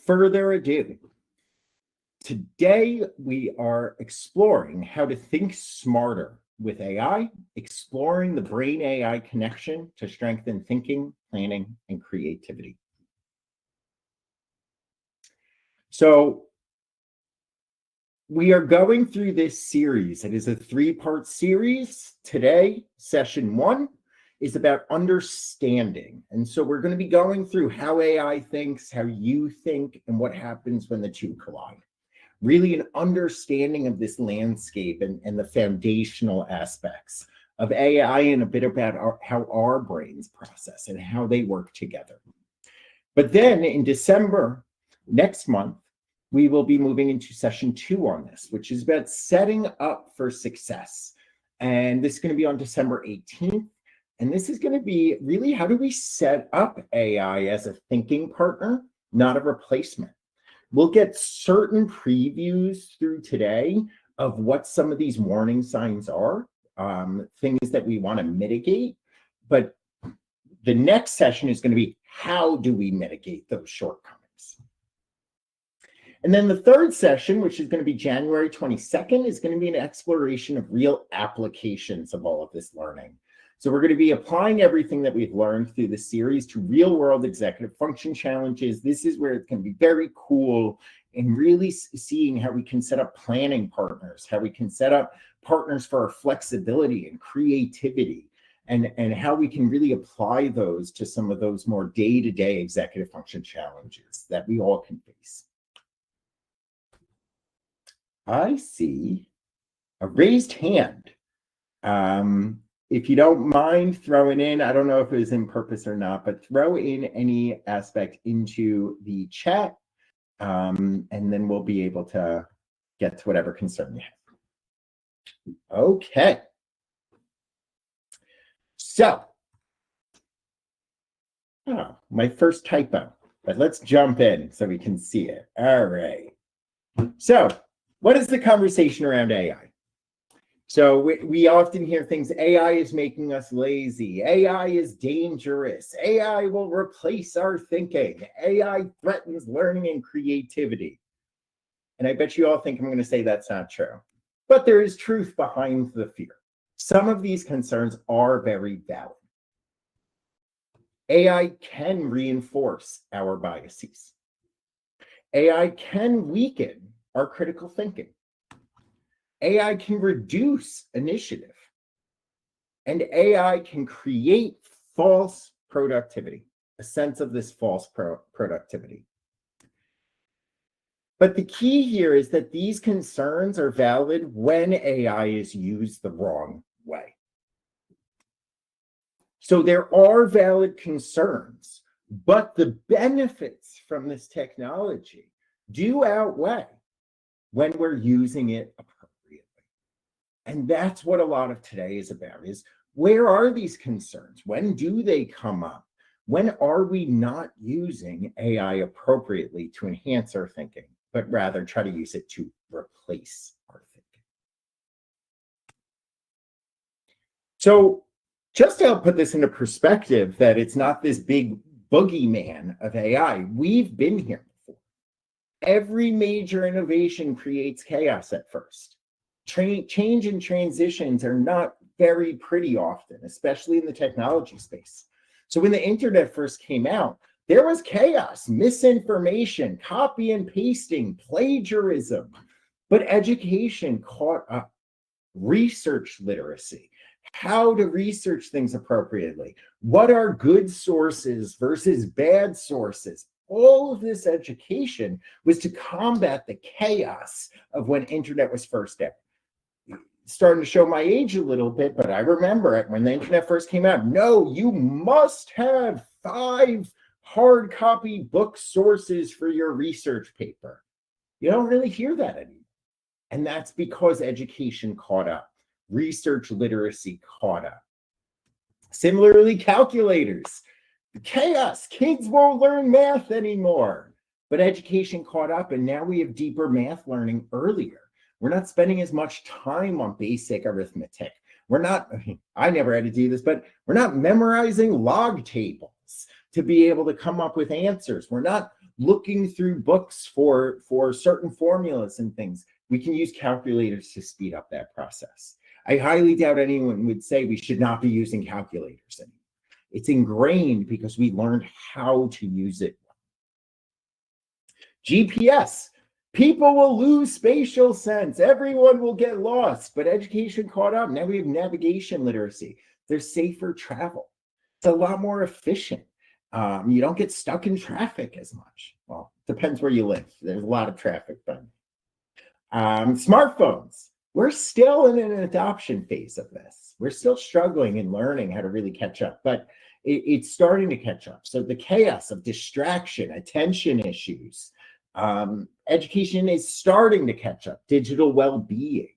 further ado, today we are exploring how to think smarter with AI, exploring the brain-AI connection to strengthen thinking, planning, and creativity. So we are going through this series. It is a three-part series. Today, session 1 is about understanding. And so we're going to be going through how AI thinks, how you think, and what happens when the two collide. Really an understanding of this landscape and the foundational aspects of AI and a bit about how our brains process and how they work together. But then in December, next month, we will be moving into session 2 on this, which is about setting up for success. And this is going to be on December 18th. And this is going to be really, how do we set up AI as a thinking partner, not a replacement? We'll get certain previews through today of what some of these warning signs are, things that we want to mitigate. But the next session is going to be, how do we mitigate those shortcomings? And then the third session, which is going to be January 22nd, is going to be an exploration of real applications of all of this learning. So we're going to be applying everything that we've learned through the series to real-world executive function challenges. This is where it's going to be very cool and really seeing how we can set up planning partners, how we can set up partners for our flexibility and creativity, and how we can really apply those to some of those more day-to-day executive function challenges that we all can face. I see a raised hand. If you don't mind throwing in, I don't know if it was in purpose or not, but throw in any aspect into the chat, and then we'll be able to get to whatever concern you have. Okay. So, my first typo, but let's jump in so we can see it. All right. So, what is the conversation around AI? So we often hear things, AI is making us lazy, AI is dangerous, AI will replace our thinking, AI threatens learning and creativity. And I bet you all think I'm going to say that's not true. But there is truth behind the fear. Some of these concerns are very valid. AI can reinforce our biases. AI can weaken our critical thinking. AI can reduce initiative, and AI can create false productivity, a sense of this false productivity. But the key here is that these concerns are valid when AI is used the wrong way. So there are valid concerns, but the benefits from this technology do outweigh when we're using it appropriately. And that's what a lot of today is about, is where are these concerns? When do they come up? When are we not using AI appropriately to enhance our thinking, but rather try to use it to replace our thinking? So just to help put this into perspective, that it's not this big boogeyman of AI, we've been here before. Every major innovation creates chaos at first. Change and transitions are not very pretty often, especially in the technology space. So when the internet first came out, there was chaos, misinformation, copy and pasting, plagiarism. But education caught up. Research literacy, how to research things appropriately, what are good sources versus bad sources. All of this education was to combat the chaos of when internet was first out. Starting to show my age a little bit, but I remember it when the internet first came out. No, you must have 5 hard copy book sources for your research paper. You don't really hear that anymore. And that's because education caught up. Research literacy caught up. Similarly, calculators. Chaos. Kids won't learn math anymore. But education caught up, and now we have deeper math learning earlier. We're not spending as much time on basic arithmetic. We're not, I never had to do this, but we're not memorizing log tables to be able to come up with answers. We're not looking through books for certain formulas and things. We can use calculators to speed up that process. I highly doubt anyone would say we should not be using calculators anymore. It's ingrained because we learned how to use it. GPS. People will lose spatial sense. Everyone will get lost, but education caught up. Now we have navigation literacy. There's safer travel. It's a lot more efficient. You don't get stuck in traffic as much. Well, depends where you live. There's a lot of traffic, but smartphones. We're still in an adoption phase of this. We're still struggling and learning how to really catch up, but it's starting to catch up. So the chaos of distraction, attention issues, education is starting to catch up. Digital well-being.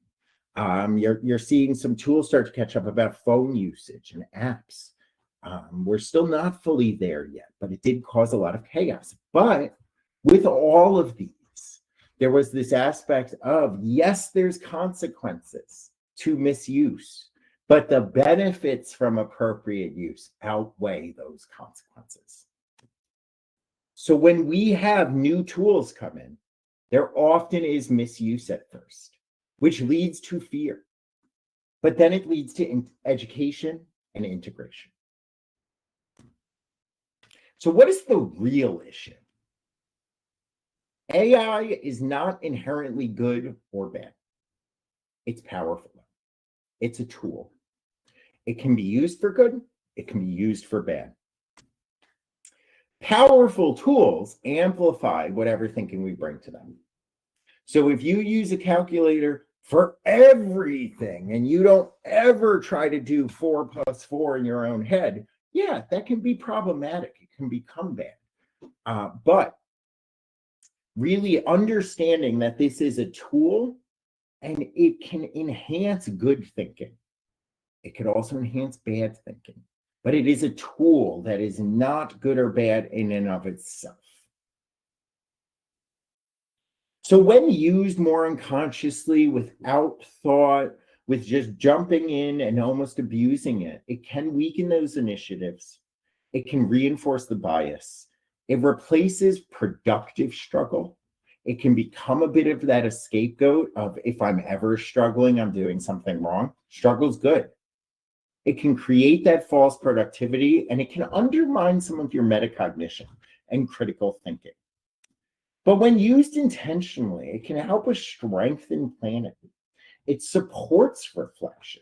You're seeing some tools start to catch up about phone usage and apps. We're still not fully there yet, but it did cause a lot of chaos. But with all of these, there was this aspect of, yes, there's consequences to misuse, but the benefits from appropriate use outweigh those consequences. So when we have new tools come in, there often is misuse at first, which leads to fear. But then it leads to education and integration. So what is the real issue? AI is not inherently good or bad. It's powerful. It's a tool. It can be used for good. It can be used for bad. Powerful tools amplify whatever thinking we bring to them. So if you use a calculator for everything and you don't ever try to do 4 plus 4 in your own head, yeah, that can be problematic. It can become bad. But really understanding that this is a tool and it can enhance good thinking. It could also enhance bad thinking, but it is a tool that is not good or bad in and of itself. So when used more unconsciously, without thought, with just jumping in and almost abusing it, it can weaken those initiatives. It can reinforce the bias. It replaces productive struggle. It can become a bit of that scapegoat of, if I'm ever struggling, I'm doing something wrong. Struggle's good. It can create that false productivity, and it can undermine some of your metacognition and critical thinking. But when used intentionally, it can help us strengthen planning. It supports reflection.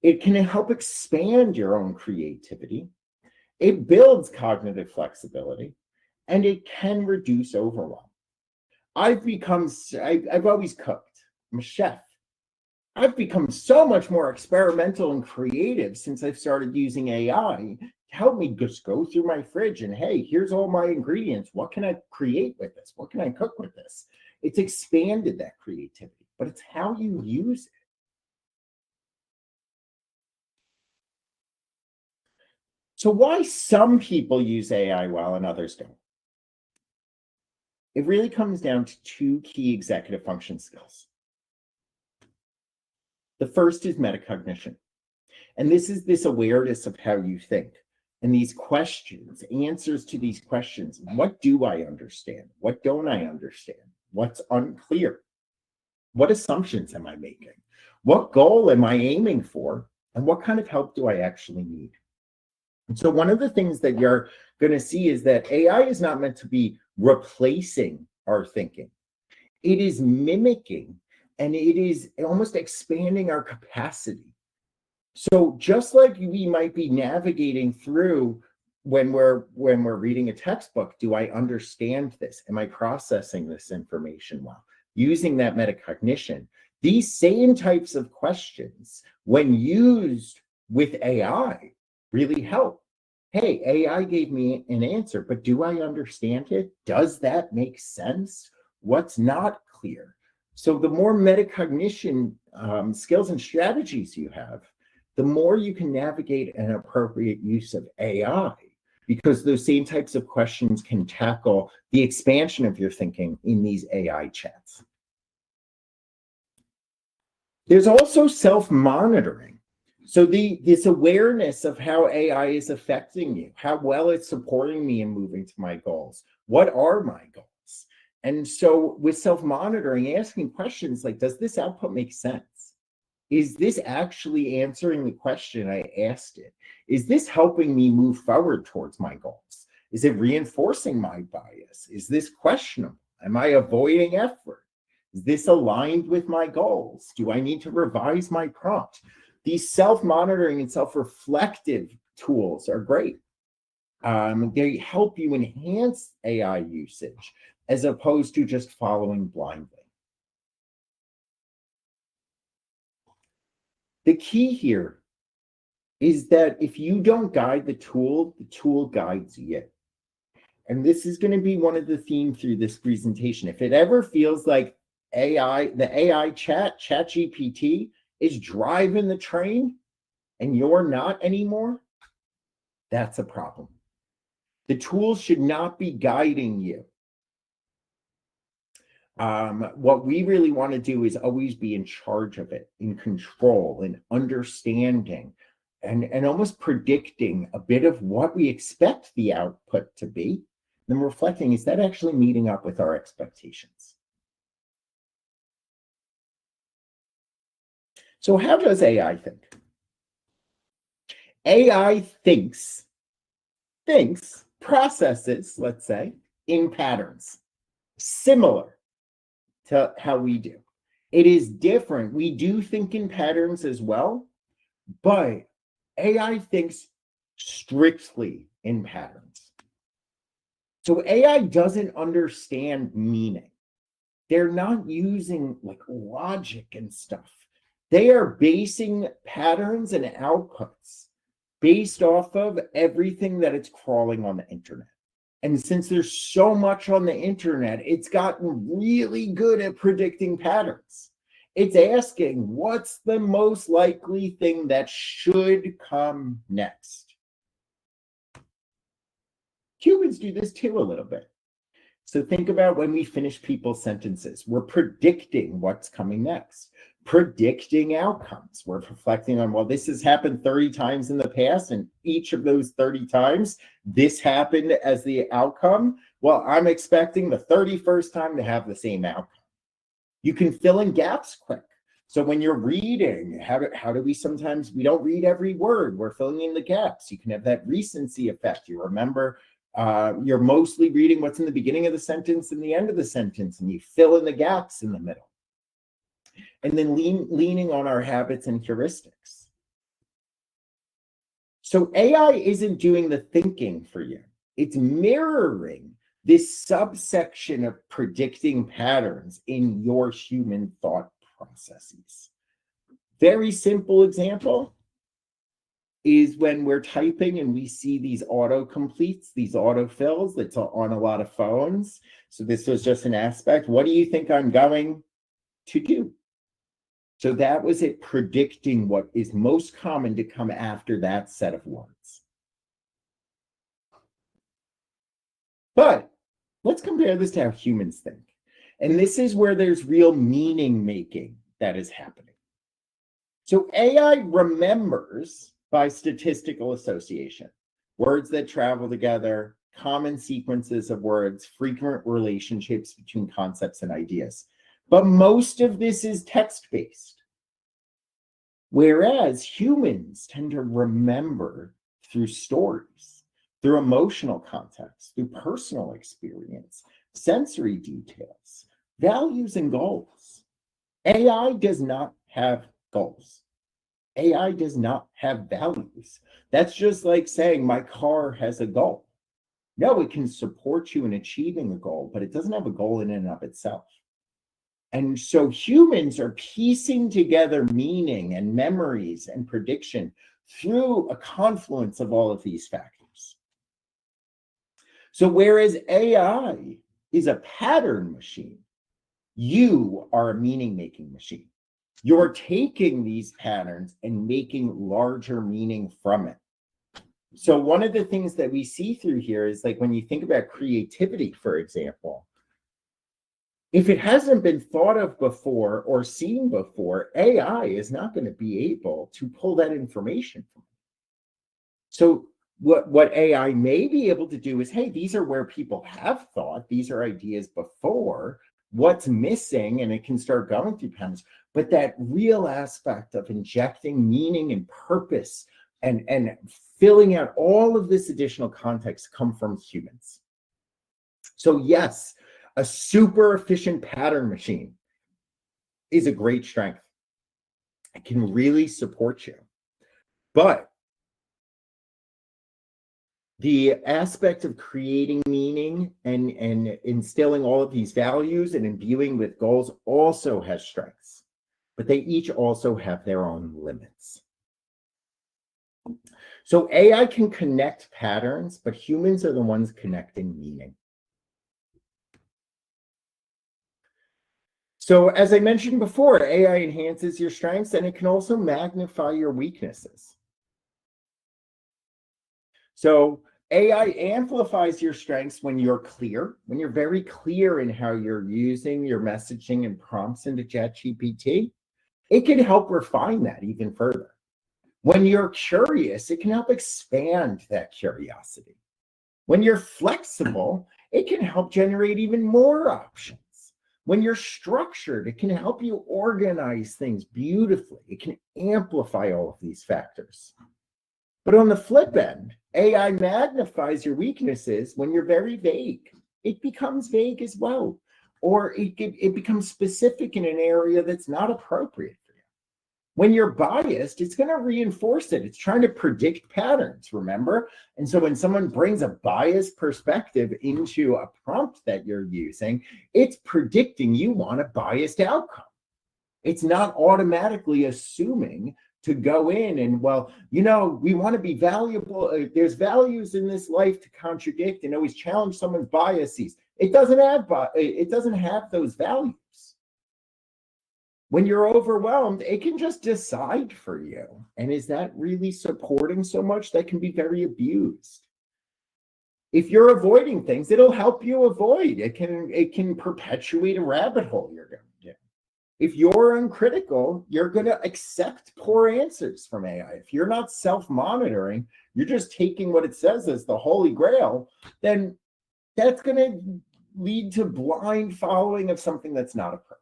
It can help expand your own creativity. It builds cognitive flexibility, and it can reduce overwhelm. I've always cooked. I'm a chef. I've become so much more experimental and creative since I've started using AI to help me just go through my fridge and, hey, here's all my ingredients. What can I create with this? What can I cook with this? It's expanded that creativity, but it's how you use it. So why some people use AI well and others don't? It really comes down to 2 key executive function skills. The first is metacognition. And this is this awareness of how you think. And these questions, answers to these questions, what do I understand? What don't I understand? What's unclear? What assumptions am I making? What goal am I aiming for? And what kind of help do I actually need? And so one of the things that you're going to see is that AI is not meant to be replacing our thinking. It is mimicking, and it is almost expanding our capacity. So just like we might be navigating through when we're reading a textbook, do I understand this? Am I processing this information well? Using that metacognition, these same types of questions, when used with AI, really help. Hey, AI gave me an answer, but do I understand it? Does that make sense? What's not clear? So the more metacognition skills and strategies you have, the more you can navigate an appropriate use of AI, because those same types of questions can tackle the expansion of your thinking in these AI chats. There's also self-monitoring. So this awareness of how AI is affecting you, how well it's supporting me in moving to my goals, What are my goals? And so with self-monitoring, asking questions like, does this output make sense? Is this actually answering the question I asked it? Is this helping me move forward towards my goals? Is it reinforcing my bias? Is this questionable? Am I avoiding effort? Is this aligned with my goals? Do I need to revise my prompt? These self-monitoring and self-reflective tools are great. They help you enhance AI usage as opposed to just following blindly. The key here is that if you don't guide the tool guides you. And this is going to be one of the themes through this presentation. If it ever feels like the AI ChatGPT is driving the train and you're not anymore, that's a problem. The tools should not be guiding you. What we really want to do is always be in charge of it, in control, and understanding, and almost predicting a bit of what we expect the output to be. Then reflecting, is that actually meeting up with our expectations? So how does AI think? AI thinks, processes, let's say, in patterns, similar to how we do. It is different. We do think in patterns as well, but AI thinks strictly in patterns. So AI doesn't understand meaning. They're not using like logic and stuff. They are basing patterns and outputs based off of everything that it's crawling on the internet. And since there's so much on the internet, it's gotten really good at predicting patterns. It's asking, what's the most likely thing that should come next? Humans do this too a little bit. So think about when we finish people's sentences. We're predicting what's coming next, predicting outcomes. We're reflecting on, well, this has happened 30 times in the past, and each of those 30 times, this happened as the outcome. Well, I'm expecting the 31st time to have the same outcome. You can fill in gaps quick. So when you're reading, how do we sometimes, we don't read every word, we're filling in the gaps. You can have that recency effect. You remember you're mostly reading what's in the beginning of the sentence and the end of the sentence, and you fill in the gaps in the middle. And then leaning on our habits and heuristics. So AI isn't doing the thinking for you. It's mirroring this subsection of predicting patterns in your human thought processes. Very simple example is when we're typing and we see these autocompletes, these autofills that's on a lot of phones. So this was just an aspect. What do you think I'm going to do? So that was it, predicting what is most common to come after that set of words. But let's compare this to how humans think. And this is where there's real meaning making that is happening. So AI remembers by statistical association, words that travel together, common sequences of words, frequent relationships between concepts and ideas. But most of this is text-based. Whereas humans tend to remember through stories, through emotional context, through personal experience, sensory details, values, and goals. AI does not have goals. AI does not have values. That's just like saying my car has a goal. No, it can support you in achieving a goal, but it doesn't have a goal in and of itself. And so humans are piecing together meaning and memories and prediction through a confluence of all of these factors. So whereas AI is a pattern machine, you are a meaning-making machine. You're taking these patterns and making larger meaning from it. So one of the things that we see through here is like when you think about creativity, for example, if it hasn't been thought of before or seen before, AI is not going to be able to pull that information from it. So what AI may be able to do is, hey, these are where people have thought, these are ideas before, what's missing, and it can start going through patterns. But that real aspect of injecting meaning and purpose and filling out all of this additional context come from humans. So yes, a super efficient pattern machine is a great strength. It can really support you. But the aspect of creating meaning and instilling all of these values and imbuing with goals also has strengths, but they each also have their own limits. So AI can connect patterns, but humans are the ones connecting meaning. So as I mentioned before, AI enhances your strengths and it can also magnify your weaknesses. So AI amplifies your strengths when you're clear, when you're very clear in how you're using your messaging and prompts into ChatGPT. It can help refine that even further. When you're curious, it can help expand that curiosity. When you're flexible, it can help generate even more options. When you're structured, it can help you organize things beautifully. It can amplify all of these factors. But on the flip end, AI magnifies your weaknesses when you're very vague. It becomes vague as well, or it becomes specific in an area that's not appropriate for you. When you're biased, it's going to reinforce it. It's trying to predict patterns, remember? And so when someone brings a biased perspective into a prompt that you're using, it's predicting you want a biased outcome. It's not automatically assuming to go in and, well, you know, we want to be valuable. There's values in this life to contradict and always challenge someone's biases. It doesn't have those values. When you're overwhelmed, it can just decide for you. And is that really supporting so much? That can be very abused. If you're avoiding things, it'll help you avoid. It can perpetuate a rabbit hole you're going to do. If you're uncritical, you're going to accept poor answers from AI. If you're not self-monitoring, you're just taking what it says as the holy grail, then that's going to lead to blind following of something that's not appropriate.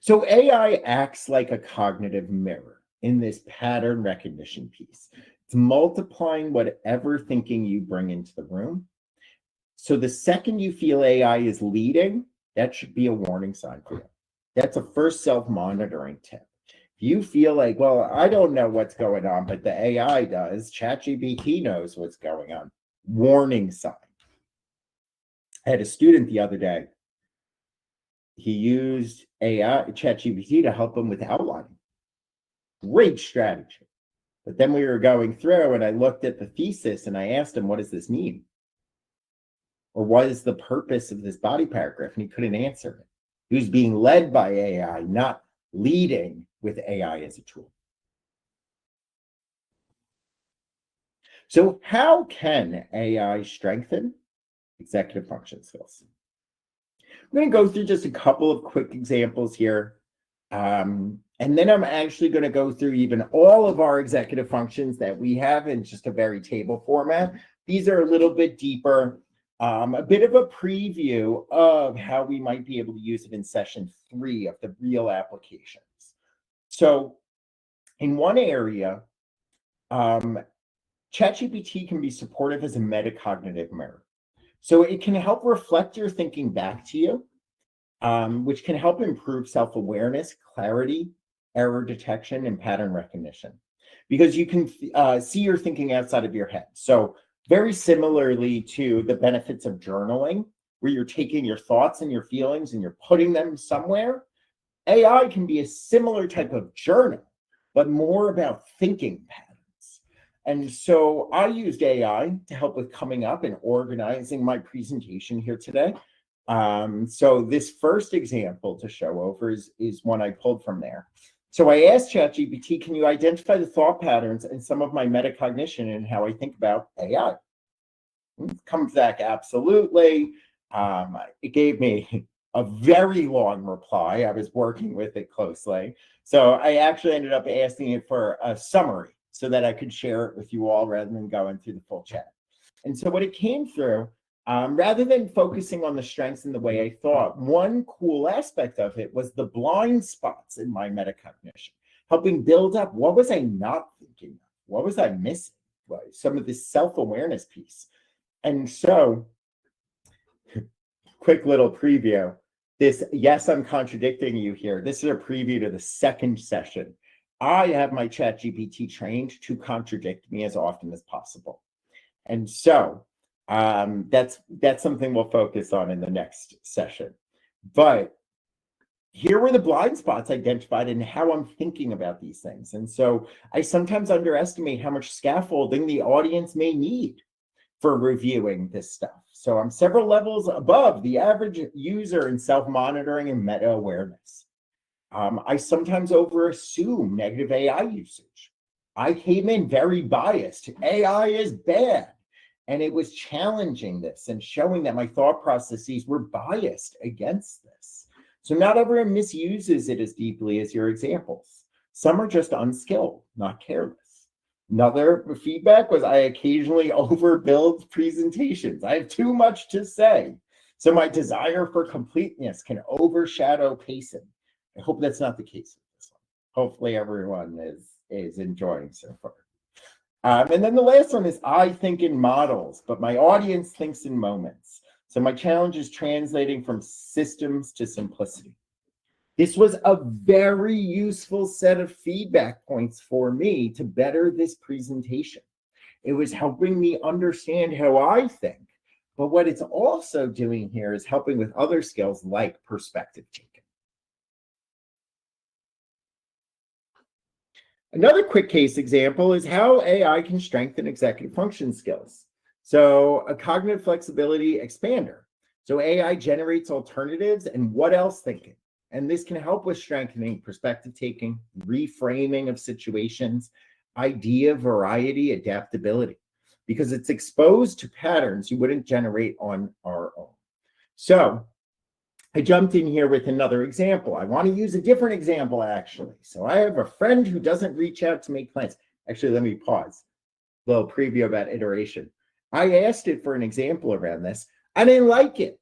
So AI acts like a cognitive mirror in this pattern recognition piece. It's multiplying whatever thinking you bring into the room. So the second you feel AI is leading, that should be a warning sign for you. That's a first self-monitoring tip. If you feel like, well, I don't know what's going on, but the AI does, ChatGPT knows what's going on, warning sign. I had a student the other day. He used AI, ChatGPT, to help him with outlining. Great strategy. But then we were going through and I looked at the thesis and I asked him, what does this mean? Or what is the purpose of this body paragraph? And he couldn't answer it. He was being led by AI, not leading with AI as a tool. So how can AI strengthen executive function skills? I'm going to go through just a couple of quick examples here. And then I'm actually going to go through even all of our executive functions that we have in just a very table format. These are a little bit deeper. A bit of a preview of how we might be able to use it in session 3 of the real applications. So in one area, ChatGPT can be supportive as a metacognitive mirror. So it can help reflect your thinking back to you, which can help improve self-awareness, clarity, error detection, and pattern recognition, because you can see your thinking outside of your head. So very similarly to the benefits of journaling, where you're taking your thoughts and your feelings and you're putting them somewhere, AI can be a similar type of journal, but more about thinking patterns. And so I used AI to help with coming up and organizing my presentation here today. So this first example to show over is one I pulled from there. So I asked ChatGPT, can you identify the thought patterns and some of my metacognition and how I think about AI? It comes back, absolutely. It gave me a very long reply. I was working with it closely. So I actually ended up asking it for a summary so that I could share it with you all rather than going through the full chat. And so what it came through, rather than focusing on the strengths in the way I thought, one cool aspect of it was the blind spots in my metacognition, helping build up what was I not thinking of? What was I missing? Some of this self-awareness piece. And so, quick little preview. This, yes, I'm contradicting you here. This is a preview to the second session. I have my ChatGPT trained to contradict me as often as possible. And so that's something we'll focus on in the next session. But here were the blind spots identified in how I'm thinking about these things. And so I sometimes underestimate how much scaffolding the audience may need for reviewing this stuff. So I'm several levels above the average user in self-monitoring and meta-awareness. I sometimes overassume negative AI usage. I came in very biased. AI is bad. And it was challenging this and showing that my thought processes were biased against this. So not everyone misuses it as deeply as your examples. Some are just unskilled, not careless. Another feedback was I occasionally overbuild presentations. I have too much to say. So my desire for completeness can overshadow pacing. I hope that's not the case with this one. Hopefully everyone is enjoying so far. And then the last one is I think in models, but my audience thinks in moments. So my challenge is translating from systems to simplicity. This was a very useful set of feedback points for me to better this presentation. It was helping me understand how I think, but what it's also doing here is helping with other skills like perspective taking. Another quick case example is how AI can strengthen executive function skills. So a cognitive flexibility expander. So AI generates alternatives and what else thinking. And this can help with strengthening perspective taking, reframing of situations, idea variety, adaptability, because it's exposed to patterns you wouldn't generate on our own. So I jumped in here with another example. I want to use a different example, actually. So I have a friend who doesn't reach out to make plans. Actually, let me pause. A little preview about iteration. I asked it for an example around this. I didn't like it.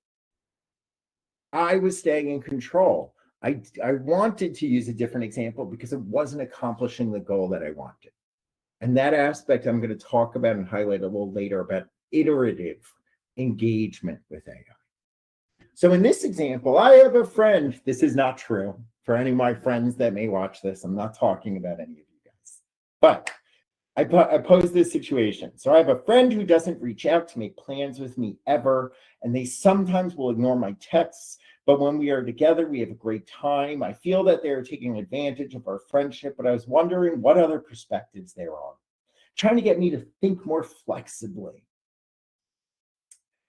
I was staying in control. I wanted to use a different example because it wasn't accomplishing the goal that I wanted. And that aspect I'm going to talk about and highlight a little later about iterative engagement with AI. So in this example, I have a friend. This is not true for any of my friends that may watch this. I'm not talking about any of you guys. But I pose this situation. So I have a friend who doesn't reach out to make plans with me ever, and they sometimes will ignore my texts. But when we are together, we have a great time. I feel that they're taking advantage of our friendship, but I was wondering what other perspectives there are, trying to get me to think more flexibly.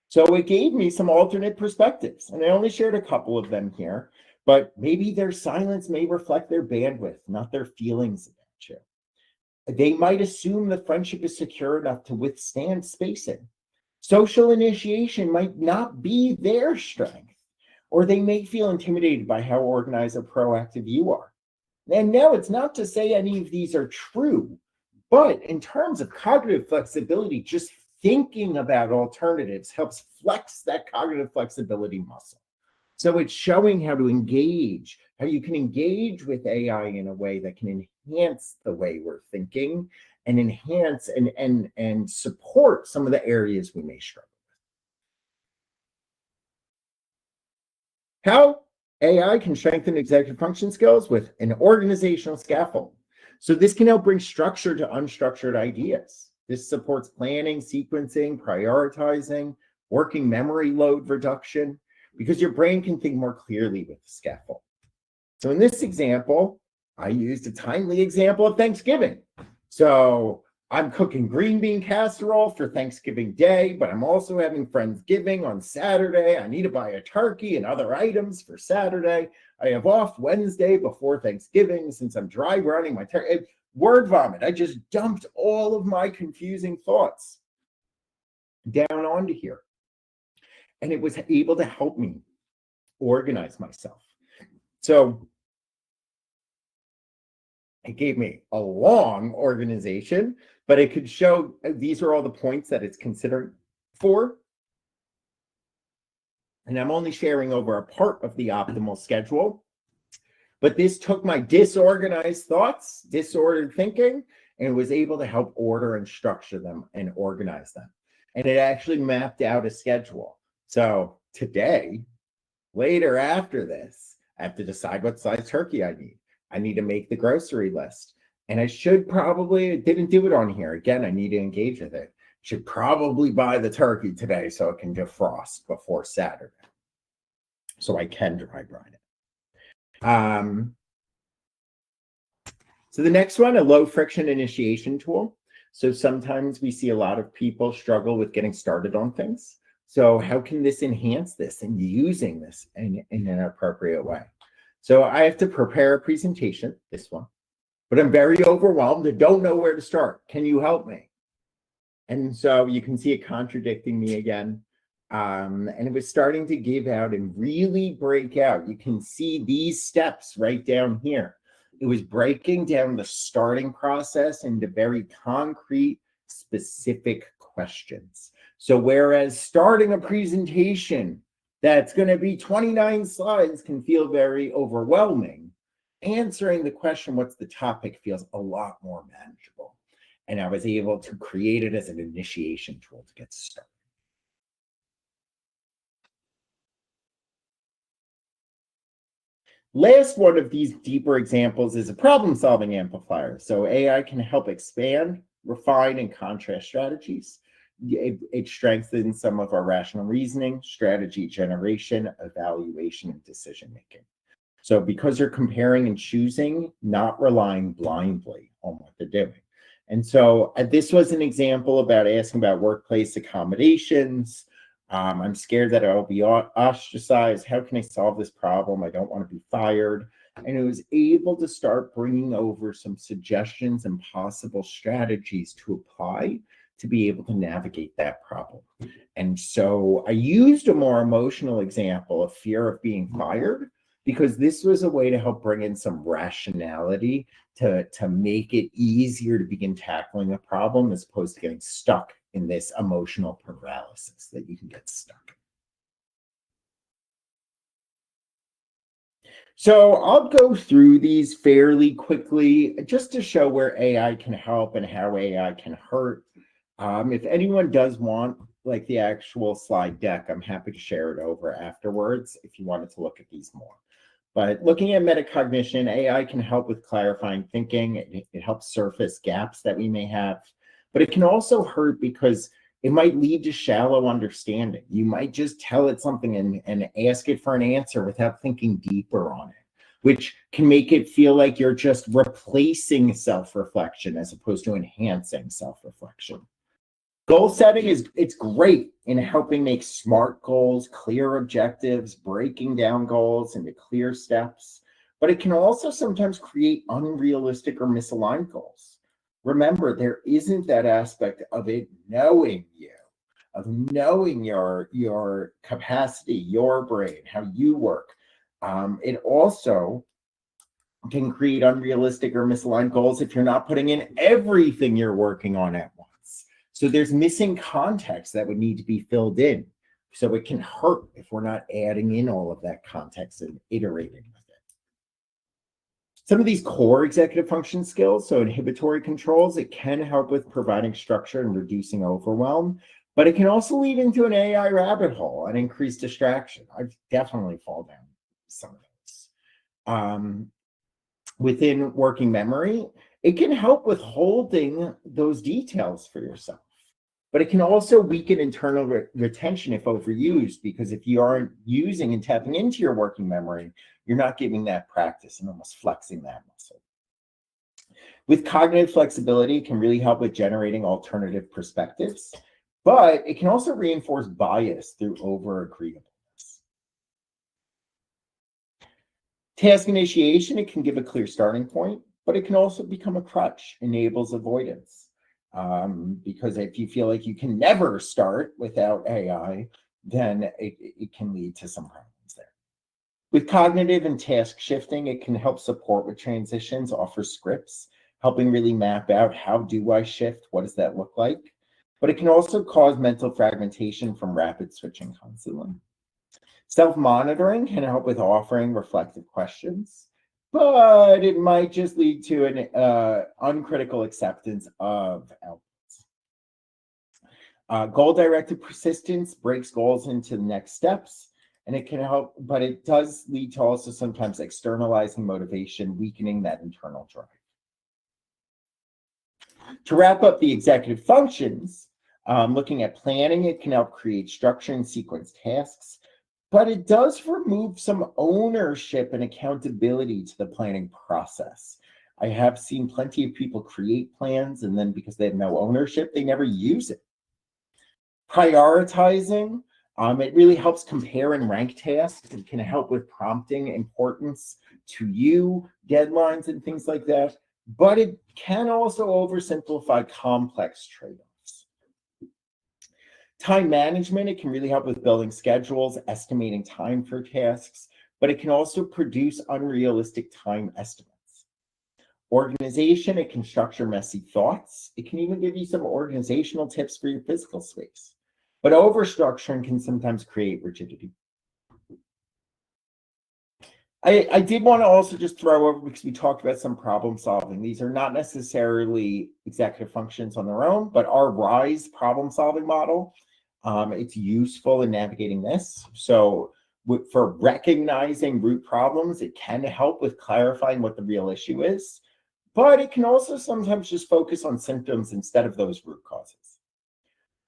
So it gave me some alternate perspectives, and I only shared a couple of them here, but maybe their silence may reflect their bandwidth, not their feelings about you. They might assume the friendship is secure enough to withstand spacing. Social initiation might not be their strength, or they may feel intimidated by how organized or proactive you are. And now it's not to say any of these are true, but in terms of cognitive flexibility, just thinking about alternatives helps flex that cognitive flexibility muscle. So it's showing how to engage, how you can engage with AI in a way that can enhance the way we're thinking and enhance and support some of the areas we may struggle with. How AI can strengthen executive function skills with an organizational scaffold. So this can help bring structure to unstructured ideas. This supports planning, sequencing, prioritizing, working memory load reduction, because your brain can think more clearly with the scaffold. So in this example, I used a timely example of Thanksgiving. So I'm cooking green bean casserole for Thanksgiving Day, but I'm also having Friendsgiving on Saturday. I need to buy a turkey and other items for Saturday. I have off Wednesday before Thanksgiving since I'm dry running my turkey. Word vomit. I just dumped all of my confusing thoughts down onto here. And it was able to help me organize myself. So it gave me a long organization, but it could show these are all the points that it's considering for. And I'm only sharing over a part of the optimal schedule. But this took my disorganized thoughts, disordered thinking, and was able to help order and structure them and organize them. And it actually mapped out a schedule. So today, later after this, I have to decide what size turkey I need. I need to make the grocery list. And I should probably, didn't do it on here. Again, I need to engage with it. Should probably buy the turkey today so it can defrost before Saturday. So I can dry brine it. So the next one, a low friction initiation tool. So sometimes we see a lot of people struggle with getting started on things. So how can this enhance this and using this in an appropriate way? So I have to prepare a presentation, this one, but I'm very overwhelmed and don't know where to start. Can you help me? And so you can see it contradicting me again. And it was starting to give out and really break out. You can see these steps right down here. It was breaking down the starting process into very concrete, specific questions. So whereas starting a presentation that's going to be 29 slides can feel very overwhelming, answering the question, what's the topic, feels a lot more manageable. And I was able to create it as an initiation tool to get started. Last one of these deeper examples is a problem-solving amplifier. So AI can help expand, refine, and contrast strategies. It strengthens some of our rational reasoning, strategy generation, evaluation, and decision-making. So because you're comparing and choosing, not relying blindly on what they're doing. And so this was an example about asking about workplace accommodations. I'm scared that I'll be ostracized. How can I solve this problem? I don't want to be fired. And it was able to start bringing over some suggestions and possible strategies to apply to be able to navigate that problem. And so I used a more emotional example of fear of being fired, because this was a way to help bring in some rationality to make it easier to begin tackling a problem as opposed to getting stuck in this emotional paralysis that you can get stuck. So I'll go through these fairly quickly just to show where AI can help and how AI can hurt. If anyone does want like the actual slide deck, I'm happy to share it over afterwards if you wanted to look at these more. But looking at metacognition, AI can help with clarifying thinking. It helps surface gaps that we may have, but it can also hurt because it might lead to shallow understanding. You might just tell it something and ask it for an answer without thinking deeper on it, which can make it feel like you're just replacing self-reflection as opposed to enhancing self-reflection. Goal setting it's great in helping make smart goals, clear objectives, breaking down goals into clear steps, but it can also sometimes create unrealistic or misaligned goals. Remember, there isn't that aspect of it knowing you, of knowing your capacity, your brain, how you work. It also can create unrealistic or misaligned goals if you're not putting in everything you're working on at once. So there's missing context that would need to be filled in. So it can hurt if we're not adding in all of that context and iterating with it. Some of these core executive function skills, so inhibitory controls, it can help with providing structure and reducing overwhelm, but it can also lead into an AI rabbit hole and increase distraction. I've definitely fallen down some of those. Within working memory, it can help with holding those details for yourself, but it can also weaken internal retention if overused, because if you aren't using and tapping into your working memory, you're not giving that practice and almost flexing that muscle. With cognitive flexibility, it can really help with generating alternative perspectives, but it can also reinforce bias through over-agreeableness. Task initiation, it can give a clear starting point, but it can also become a crutch, enables avoidance. Because if you feel like you can never start without AI, then it can lead to some problems there. With cognitive and task shifting, it can help support with transitions, offer scripts, helping really map out how do I shift, what does that look like? But it can also cause mental fragmentation from rapid switching constantly. Self-monitoring can help with offering reflective questions, but it might just lead to an uncritical acceptance of outputs. Goal-directed persistence breaks goals into the next steps, and it can help, but it does lead to also sometimes externalizing motivation, weakening that internal drive. To wrap up the executive functions, looking at planning, it can help create structure and sequence tasks, but it does remove some ownership and accountability to the planning process. I have seen plenty of people create plans, and then because they have no ownership, they never use it. Prioritizing, it really helps compare and rank tasks. It can help with prompting importance to you, deadlines, and things like that. But it can also oversimplify complex trade-offs. Time management, it can really help with building schedules, estimating time for tasks, but it can also produce unrealistic time estimates. Organization, it can structure messy thoughts. It can even give you some organizational tips for your physical space. But overstructuring can sometimes create rigidity. I did want to also just throw over, because we talked about some problem solving. These are not necessarily executive functions on their own, but our RISE problem solving model, it's useful in navigating this. So for recognizing root problems, it can help with clarifying what the real issue is, but it can also sometimes just focus on symptoms instead of those root causes.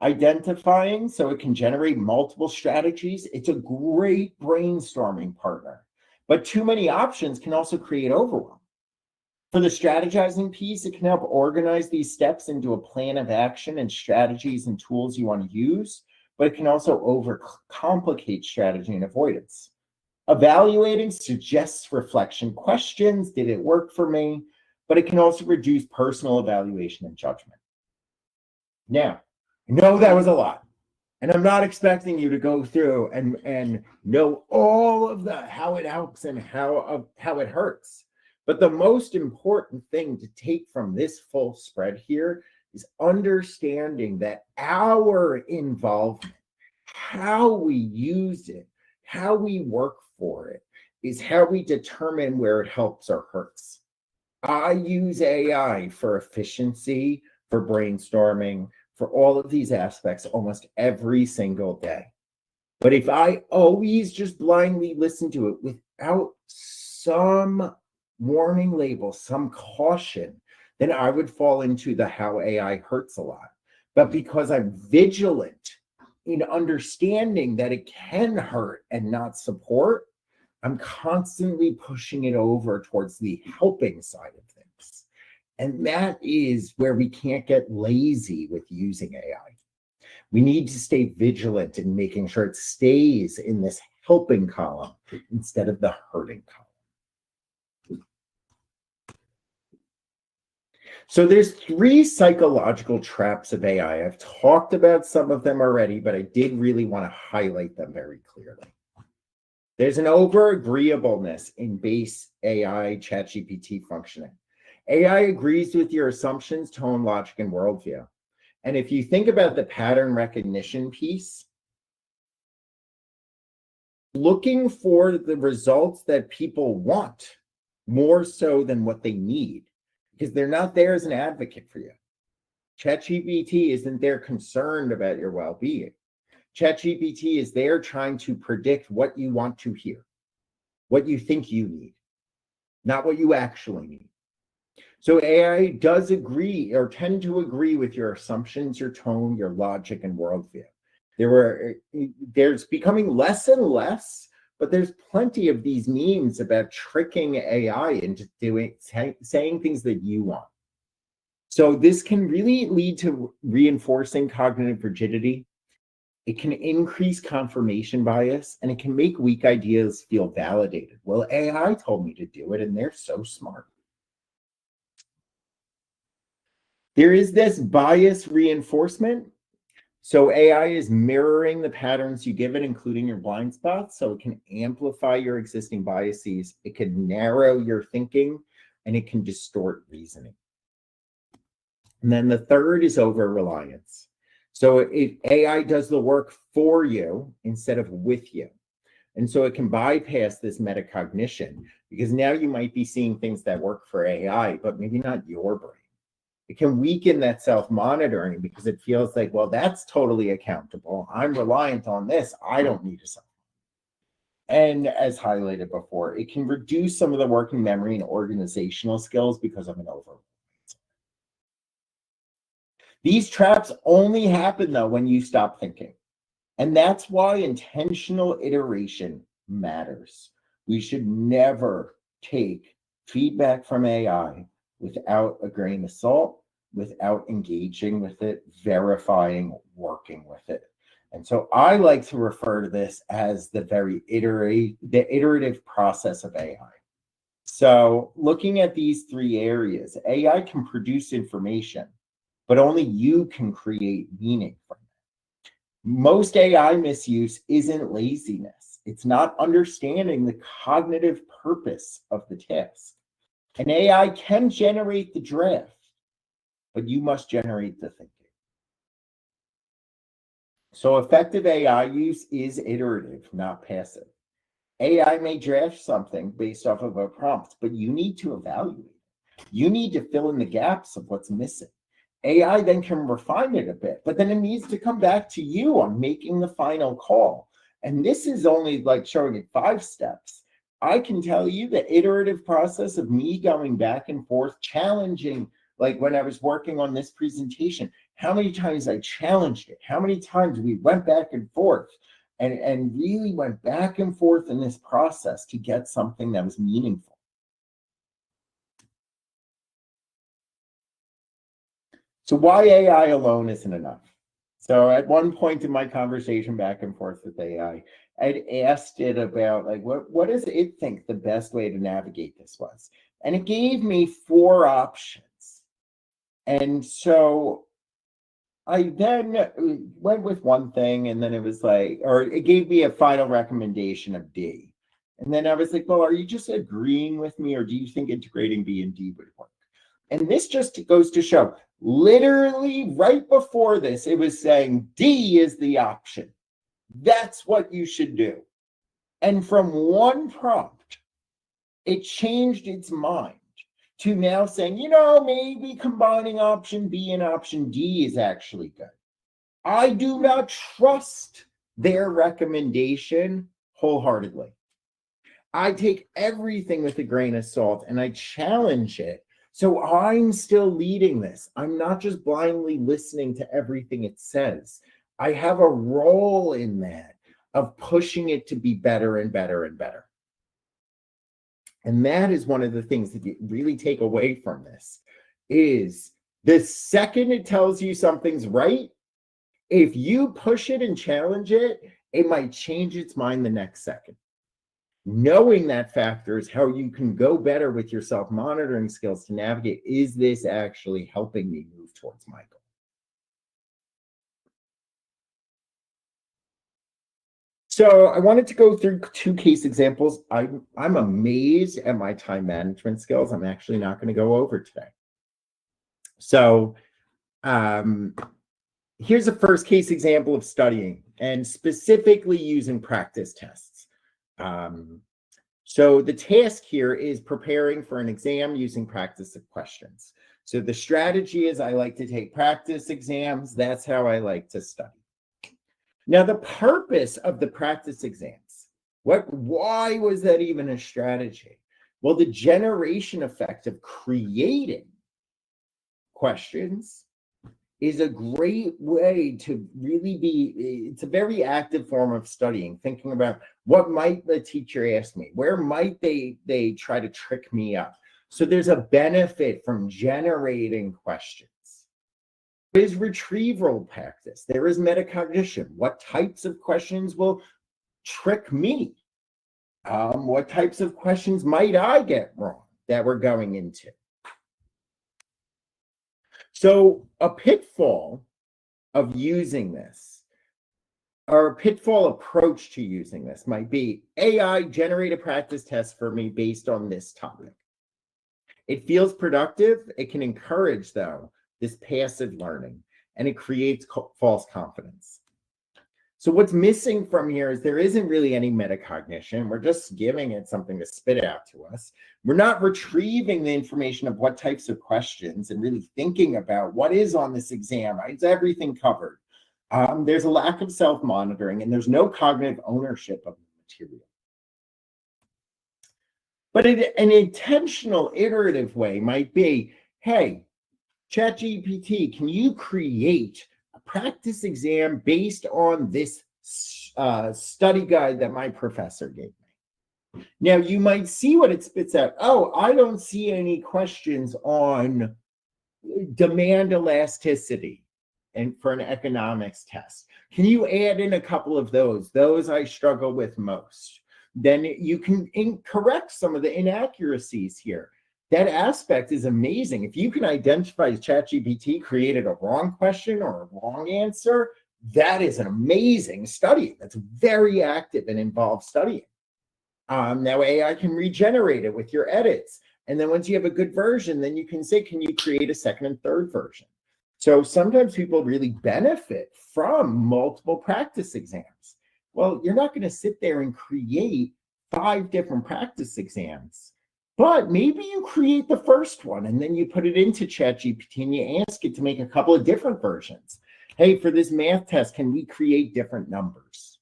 Identifying, so it can generate multiple strategies. It's a great brainstorming partner, but too many options can also create overwhelm. For the strategizing piece, it can help organize these steps into a plan of action and strategies and tools you want to use, but it can also overcomplicate strategy and avoidance. Evaluating suggests reflection questions. Did it work for me? But it can also reduce personal evaluation and judgment. Now, I know that was a lot, and I'm not expecting you to go through and know all of the how it helps and how it hurts. But the most important thing to take from this full spread here is understanding that our involvement, how we use it, how we work for it, is how we determine where it helps or hurts. I use AI for efficiency, for brainstorming, for all of these aspects almost every single day. But if I always just blindly listen to it without some warning label, some caution, then I would fall into the how AI hurts a lot. But because I'm vigilant in understanding that it can hurt and not support, I'm constantly pushing it over towards the helping side of things. And that is where we can't get lazy with using AI. We need to stay vigilant in making sure it stays in this helping column instead of the hurting column. So there's 3 psychological traps of AI. I've talked about some of them already, but I did really want to highlight them very clearly. There's an over-agreeableness in base AI ChatGPT functioning. AI agrees with your assumptions, tone, logic, and worldview. And if you think about the pattern recognition piece, looking for the results that people want more so than what they need, because they're not there as an advocate for you. ChatGPT isn't there concerned about your well-being. ChatGPT is there trying to predict what you want to hear, what you think you need, not what you actually need. So AI does agree or tend to agree with your assumptions, your tone, your logic, and worldview. There's becoming less and less, but there's plenty of these memes about tricking AI into saying things that you want. So this can really lead to reinforcing cognitive rigidity. It can increase confirmation bias, and it can make weak ideas feel validated. Well, AI told me to do it, and they're so smart. There is this bias reinforcement. So AI is mirroring the patterns you give it, including your blind spots. So it can amplify your existing biases, it can narrow your thinking, and it can distort reasoning. And then the third is over-reliance. So AI does the work for you instead of with you. And so it can bypass this metacognition, because now you might be seeing things that work for AI, but maybe not your brain. It can weaken that self-monitoring because it feels like, well, that's totally accountable. I'm reliant on this. I don't need to self. And as highlighted before, it can reduce some of the working memory and organizational skills because of an over. These traps only happen, though, when you stop thinking. And that's why intentional iteration matters. We should never take feedback from AI without a grain of salt, without engaging with it, verifying, working with it. And so I like to refer to this as the iterative process of AI. So looking at these three areas, AI can produce information, but only you can create meaning from it. Most AI misuse isn't laziness. It's not understanding the cognitive purpose of the task. An AI can generate the draft, but you must generate the thinking. So effective AI use is iterative, not passive. AI may draft something based off of a prompt, but you need to evaluate. You need to fill in the gaps of what's missing. AI then can refine it a bit, but then it needs to come back to you on making the final call. And this is only like showing it 5 steps. I can tell you the iterative process of me going back and forth, challenging, like when I was working on this presentation, how many times I challenged it, how many times we went back and forth and really went back and forth in this process to get something that was meaningful. So why AI alone isn't enough? So at one point in my conversation back and forth with AI, I'd asked it about like what does it think the best way to navigate this was? And it gave me 4 options. And so I then went with one thing, and then it was like, or it gave me a final recommendation of D. And then I was like, well, are you just agreeing with me, or do you think integrating B and D would work? And this just goes to show, literally right before this, it was saying D is the option. That's what you should do. And from one prompt, it changed its mind to now saying, maybe combining option B and option D is actually good. I do not trust their recommendation wholeheartedly. I take everything with a grain of salt and I challenge it. So I'm still leading this. I'm not just blindly listening to everything it says. I have a role in that of pushing it to be better and better and better. And that is one of the things that you really take away from this is the second it tells you something's right, if you push it and challenge it, it might change its mind the next second. Knowing that factor is how you can go better with your self-monitoring skills to navigate, is this actually helping me move towards my goal? So I wanted to go through 2 case examples. I'm amazed at my time management skills. I'm actually not going to go over today. So here's a first case example of studying and specifically using practice tests. So the task here is preparing for an exam using practice questions. So the strategy is I like to take practice exams. That's how I like to study. Now, the purpose of the practice exams, why was that even a strategy? Well, the generation effect of creating questions is a great way to really it's a very active form of studying, thinking about what might the teacher ask me, where might they try to trick me up. So there's a benefit from generating questions. There is retrieval practice. There is metacognition. What types of questions will trick me? What types of questions might I get wrong that we're going into? So a pitfall of using this, or a pitfall approach to using this might be AI generate a practice test for me based on this topic. It feels productive. It can encourage, though, this passive learning, and it creates false confidence. So what's missing from here is there isn't really any metacognition. We're just giving it something to spit out to us. We're not retrieving the information of what types of questions and really thinking about what is on this exam. Is everything covered? There's a lack of self-monitoring, and there's no cognitive ownership of the material. But an intentional iterative way might be, hey, ChatGPT, can you create a practice exam based on this study guide that my professor gave me? Now, you might see what it spits out. Oh, I don't see any questions on demand elasticity and for an economics test. Can you add in a couple of those? Those I struggle with most. Then you can correct some of the inaccuracies here. That aspect is amazing. If you can identify ChatGPT created a wrong question or a wrong answer, that is an amazing study. That's very active and involved studying. Now AI can regenerate it with your edits. And then once you have a good version, then you can say, can you create a second and third version? So sometimes people really benefit from multiple practice exams. Well, you're not going to sit there and create 5 different practice exams, but maybe you create the first one and then you put it into ChatGPT and you ask it to make a couple of different versions. Hey, for this math test, can we create different numbers?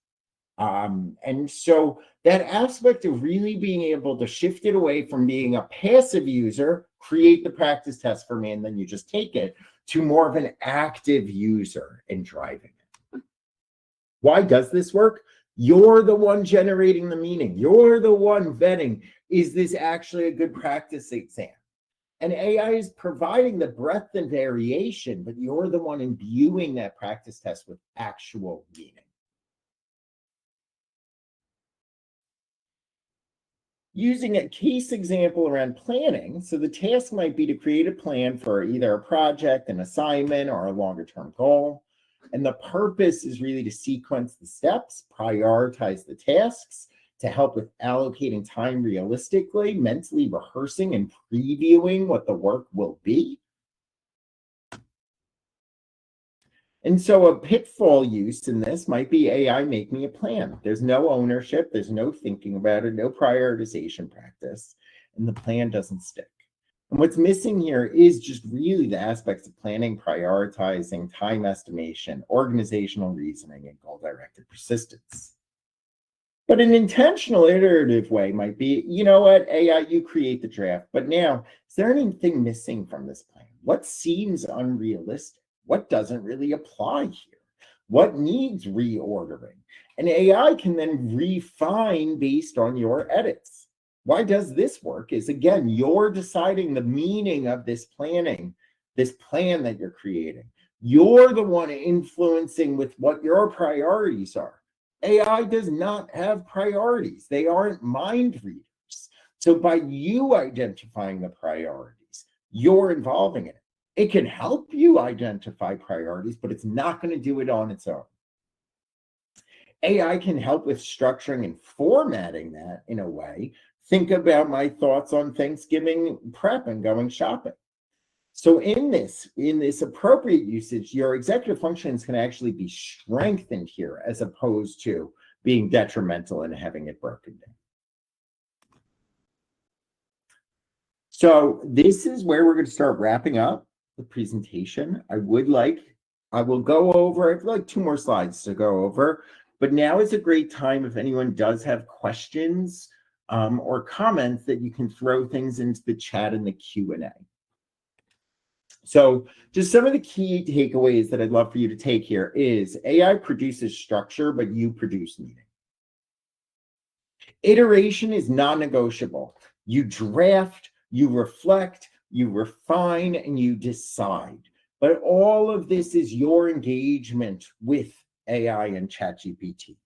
And so that aspect of really being able to shift it away from being a passive user, create the practice test for me, and then you just take it, to more of an active user and driving it. Why does this work? You're the one generating the meaning. You're the one vetting, is this actually a good practice exam? And AI is providing the breadth and variation, but you're the one imbuing that practice test with actual meaning. Using a case example around planning, so the task might be to create a plan for either a project, an assignment, or a longer-term goal. And the purpose is really to sequence the steps, prioritize the tasks, to help with allocating time realistically, mentally rehearsing and previewing what the work will be. And so a pitfall use in this might be AI make me a plan. There's no ownership, there's no thinking about it, no prioritization practice, and the plan doesn't stick. And what's missing here is just really the aspects of planning, prioritizing, time estimation, organizational reasoning, and goal-directed persistence. But an intentional iterative way might be, you know what, AI, you create the draft, but now, is there anything missing from this plan? What seems unrealistic? What doesn't really apply here? What needs reordering? And AI can then refine based on your edits. Why does this work? Is again, you're deciding the meaning of this planning, this plan that you're creating. You're the one influencing with what your priorities are. AI does not have priorities. They aren't mind readers. So by you identifying the priorities, you're involving it. It can help you identify priorities, but it's not going to do it on its own. AI can help with structuring and formatting that in a way. Think about my thoughts on Thanksgiving prep and going shopping. So in this appropriate usage, your executive functions can actually be strengthened here as opposed to being detrimental and having it broken down. So this is where we're going to start wrapping up the presentation. I will go over, I'd like 2 more slides to go over, but now is a great time if anyone does have questions or comments that you can throw things into the chat and the Q&A. So just some of the key takeaways that I'd love for you to take here is AI produces structure, but you produce meaning. Iteration is non-negotiable. You draft, you reflect, you refine, and you decide. But all of this is your engagement with AI and ChatGPT.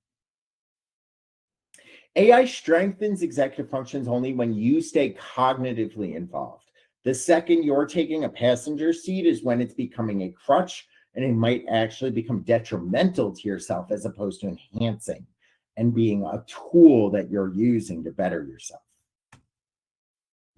AI strengthens executive functions only when you stay cognitively involved. The second you're taking a passenger seat is when it's becoming a crutch and it might actually become detrimental to yourself as opposed to enhancing and being a tool that you're using to better yourself.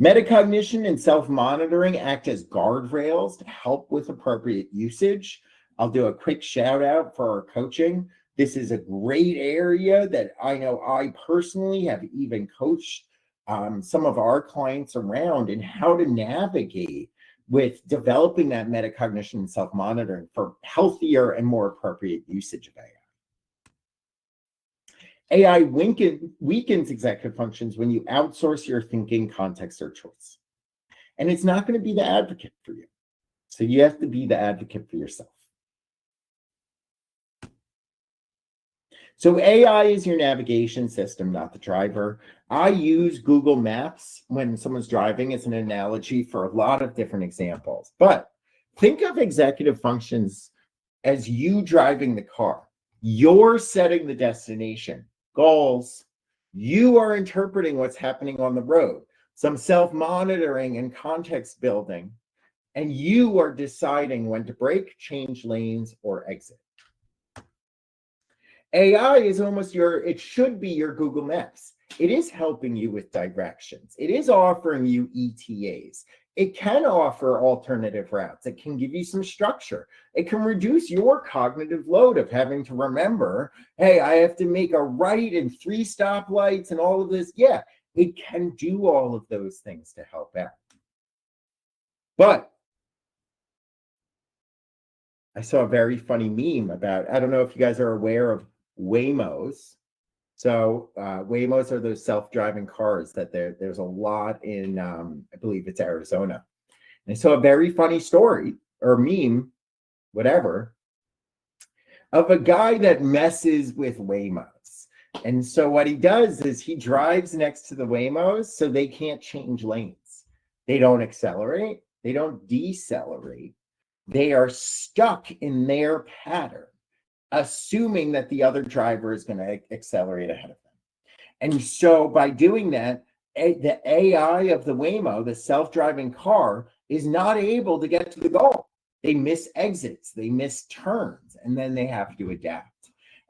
Metacognition and self-monitoring act as guardrails to help with appropriate usage. I'll do a quick shout out for our coaching. This is a great area that I know I personally have even coached some of our clients around in how to navigate with developing that metacognition and self-monitoring for healthier and more appropriate usage of AI. AI weakens executive functions when you outsource your thinking, context, or choice. And it's not going to be the advocate for you. So you have to be the advocate for yourself. So AI is your navigation system, not the driver. I use Google Maps when someone's driving as an analogy for a lot of different examples. But think of executive functions as you driving the car. You're setting the destination, goals. You are interpreting what's happening on the road, some self-monitoring and context building, and you are deciding when to brake, change lanes, or exit. AI is almost it should be your Google Maps. It is helping you with directions. It is offering you ETAs. It can offer alternative routes. It can give you some structure. It can reduce your cognitive load of having to remember, hey, I have to make a right and 3 stoplights and all of this. Yeah, it can do all of those things to help out. But I saw a very funny meme about, I don't know if you guys are aware of Waymos. So Waymos are those self-driving cars that there's a lot in, I believe it's Arizona. And I saw a very funny story or meme, whatever, of a guy that messes with Waymos. And so what he does is he drives next to the Waymos so they can't change lanes. They don't accelerate. They don't decelerate. They are stuck in their pattern, assuming that the other driver is going to accelerate ahead of them. And so by doing that, the AI of the Waymo, the self-driving car, is not able to get to the goal. They miss exits, they miss turns, and then they have to adapt.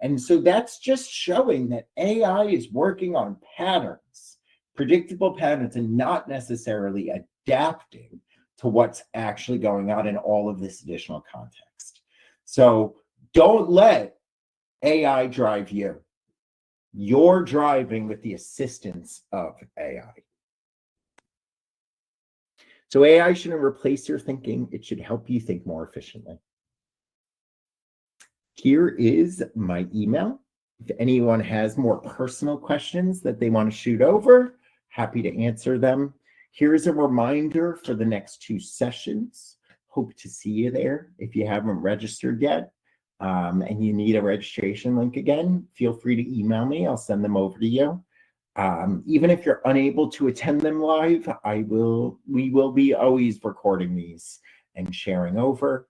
And so that's just showing that AI is working on patterns, predictable patterns, and not necessarily adapting to what's actually going on in all of this additional context. So don't let AI drive you. You're driving with the assistance of AI. So AI shouldn't replace your thinking. It should help you think more efficiently. Here is my email. If anyone has more personal questions that they want to shoot over, happy to answer them. Here's a reminder for the next 2 sessions. Hope to see you there. If you haven't registered yet, and you need a registration link again, feel free to email me. I'll send them over to you. Even if you're unable to attend them live, we will be always recording these and sharing over.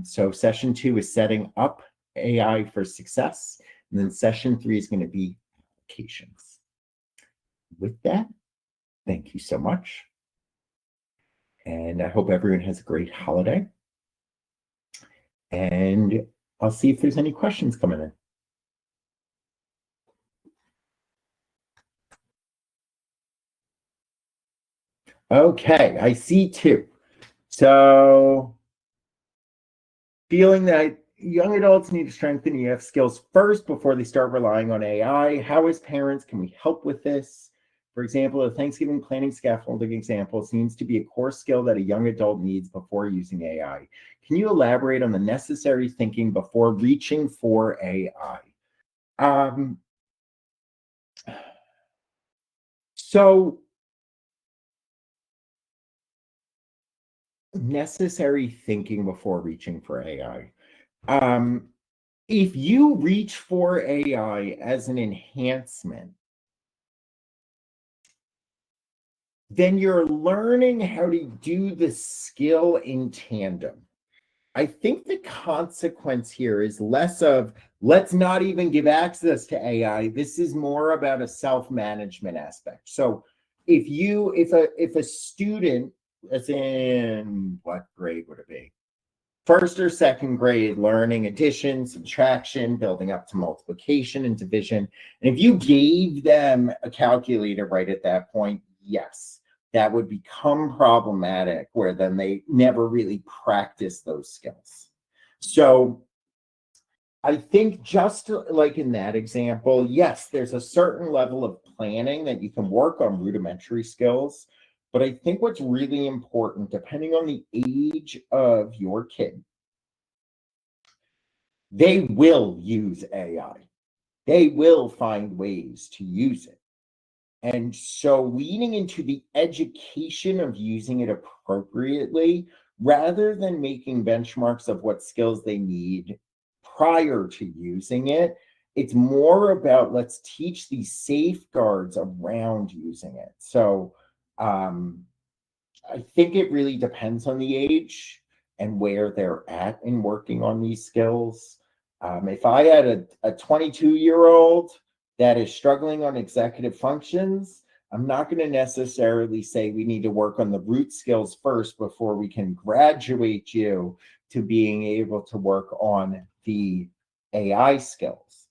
So session 2 is setting up AI for success. And then session 3 is going to be applications. With that, thank you so much. And I hope everyone has a great holiday. And I'll see if there's any questions coming in. Okay, I see 2. So feeling that young adults need to strengthen EF skills first before they start relying on AI. How as parents can we help with this? For example, the Thanksgiving planning scaffolding example seems to be a core skill that a young adult needs before using AI. Can you elaborate on the necessary thinking before reaching for AI? So necessary thinking before reaching for AI. If you reach for AI as an enhancement, then you're learning how to do the skill in tandem. I think the consequence here is less of let's not even give access to AI. This is more about a self-management aspect. So if a student, as in what grade would it be? first or second grade learning addition, subtraction, building up to multiplication and division. And if you gave them a calculator right at that point, yes, that would become problematic, where then they never really practice those skills. So I think, just like in that example, yes, there's a certain level of planning that you can work on rudimentary skills. But I think what's really important, depending on the age of your kid, they will use AI. They will find ways to use it. And so leaning into the education of using it appropriately, rather than making benchmarks of what skills they need prior to using it, it's more about, let's teach these safeguards around using it. So I think it really depends on the age and where they're at in working on these skills. If I had a 22-year-old that is struggling on executive functions, I'm not going to necessarily say we need to work on the root skills first before we can graduate you to being able to work on the AI skills.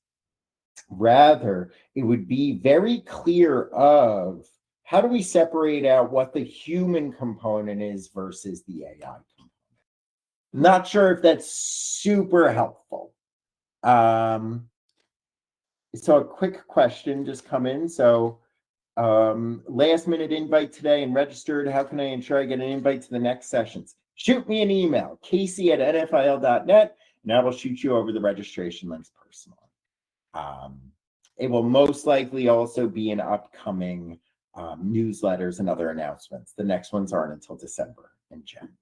Rather, it would be very clear of, how do we separate out what the human component is versus the AI component? Not sure if that's super helpful. So a quick question just come in. So last minute invite today and registered. How can I ensure I get an invite to the next sessions? Shoot me an email, casey@nfil.net, and I will shoot you over the registration links personally. It will most likely also be in upcoming newsletters and other announcements. The next ones aren't until December and January.